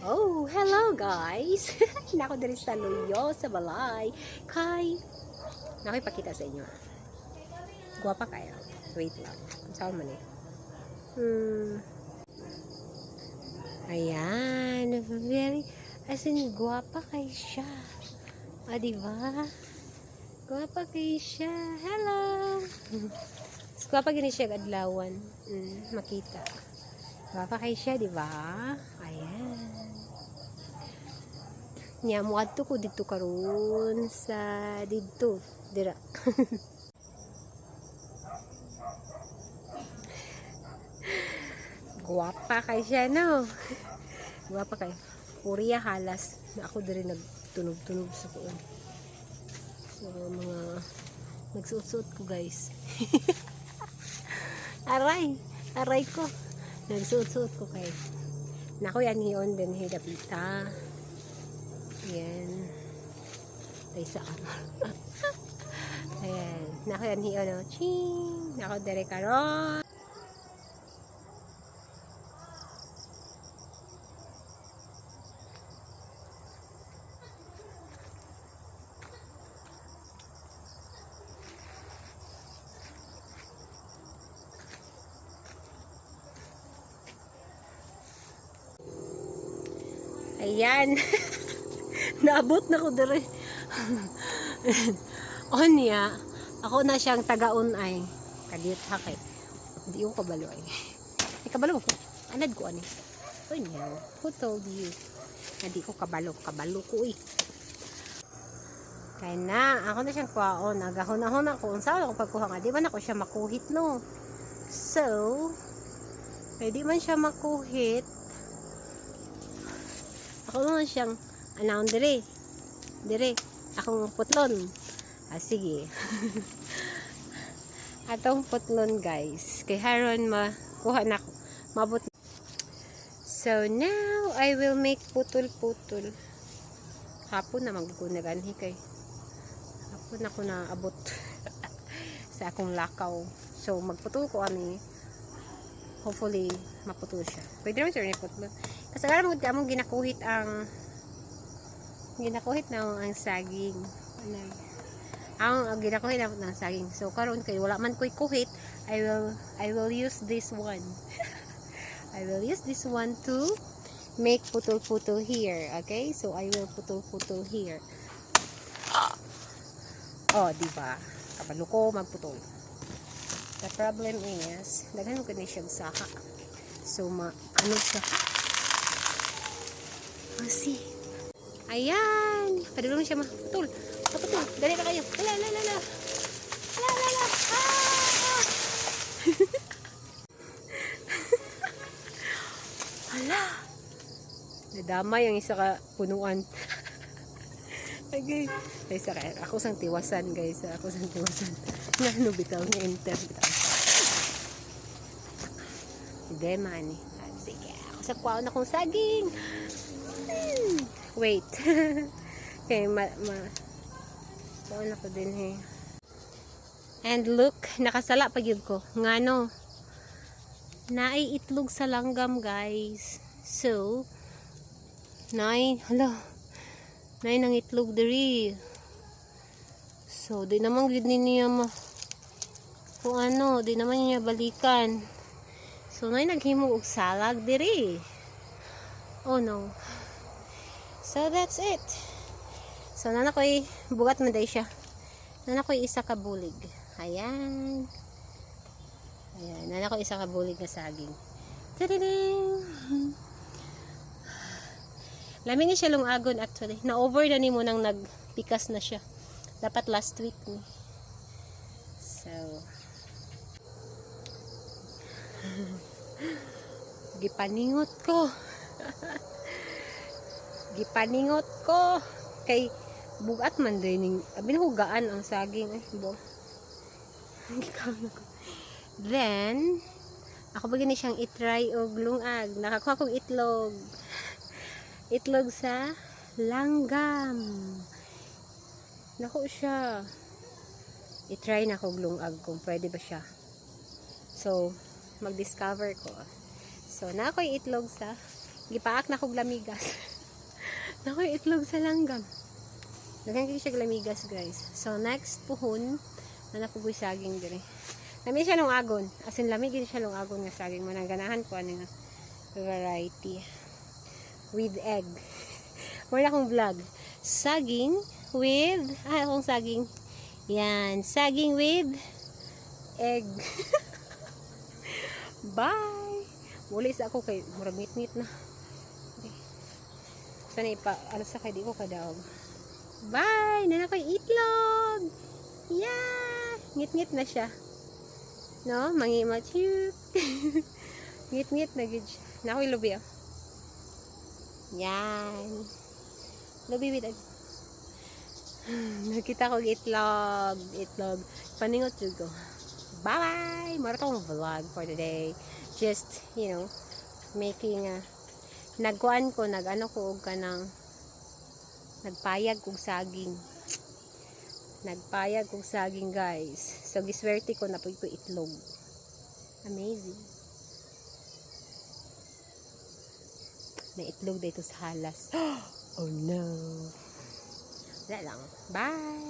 Oh, hello guys! Nako diri sa Luyo, sa balay. Nakoy pakita sa inyo. Guwapa kayo. Wait lang. Saan man eh? Ayan. Very, as in, guwapa kayo siya. Diba? Guwapa kayo siya. Hello! Guwapa gini siya adlawan. Makita. Guwapa kayo siya, diba? Ayan. Nya mo adto ko dito karon sa dito dira. Guwapa kay siya no. Guwapa kay. Puriya halas na ako diri nagtunog-tunog sa kuon. So mga nagsuot-suot ko guys. aray ko. Nagsuot-suot ko kay. Nako yan hiyon din hidapita. Ayan. Tay sa ayan. Nako yan hiyo no. Ching. Nako dere karon. Ayan. Naabot na ko dere. Onya, ako na siyang tagaon ay kadiyot hakay. Di yung kabalo ay. Kabalo ko. Anad ko ani. Onya, who told you? Hindi ko kabalo ko eh. Kaya na, ako na siyang kwaon. Nagahon-ahon ako. Unsa ako pagkuha nga. Di ba na ko siya makuhit no? So, pwede man siya makuhit. Ako naman siyang anaon dire akong putlon. Sige. Atong putlon guys kay haron makuha na ko mabot. So now I will make putol-putol. Hapon na maggunaganhi kay hapon ako na abot sa akong lakaw. So magputol ko ani. Hopefully maputol siya. Pwede naman siya ni putlon. Kasagaran mo among ginakuhit ang saging. Ang ginakuhit ng saging. So karon kay wala man ko'y kuhit, I will use this one. I will use this one to make putol-putol here. Okay? So I will putol-putol here. Oh, diba? Kabalo ko magputol. The problem is, daghan ko na siya saka. So ano siya? See. Ayan. Padulong siya maputol. Maputol. Dali na kayo. Ala. Ala. Nadamay ang isa ka punuan. Okay. Isa ka. Ako sang tiwasan guys. Ano bitaw ni enter bitaw. Hindi man eh. Sige. Ako sa kwaon akong saging. Wait. Okay, kuan ako din he. And look, nakasala pa gyud ko. Ngano? Naay itlog sa langgam, guys. So, naay nang itlog diri. So, di naman gyud niya kung ano, di naman niya balikan. So, naay naghimo og salag diri. Oh no. So that's it. So nana ko'y bugat man day siya. Nana ko'y isa ka bulig. Ayan. Nana ko'y isa ka bulig na saging. Tadadang! Lamin ni siya lungagon actually. Na-over na ni mo nang nagpikas na siya. Dapat last week ni. So gipaningot ko. Gipaningot ko kay bugat man din binuhugaan ang saging then ako bagay ni siyang itry og lungag. Nakakuha kong itlog sa langgam. Nako siya itry na kog lungag kung pwede ba siya. So mag-discover ko. So na ako'y itlog sa Gipaak na kog lamigas. Nakoy itlog sa langgam. Daghan kay siya lamigas, guys. So next puhon na napugoy saging dire. Lami siya nung agon. As in lamig din siya nung agon nga saging. Manang ko ano nga variety with egg. Wala akong vlog. Saging with akong saging. Yan, saging with egg. Bye. Muli sa ako kay murag meat na. Okay. Sana ano sa kay di ko kadaog. Bye! Na ko'y itlog! Yeah! Ngit-ngit na siya. No? Mangimatute. Ngit-ngit na gid siya. Na ko'y lubi, oh. Yan. Lubi with egg. Nakita ko itlog. Itlog. Paningot yun ko. Bye-bye! Mara tong vlog for today. Just, you know, making nagkuan ko, nag-ano ko og kanang nagpayag kong saging. Nagpayag kong saging, guys. So, giswerte ko na po ito itlog. Amazing. Na itlog dito sa halas. Oh no. Wala lang. Bye!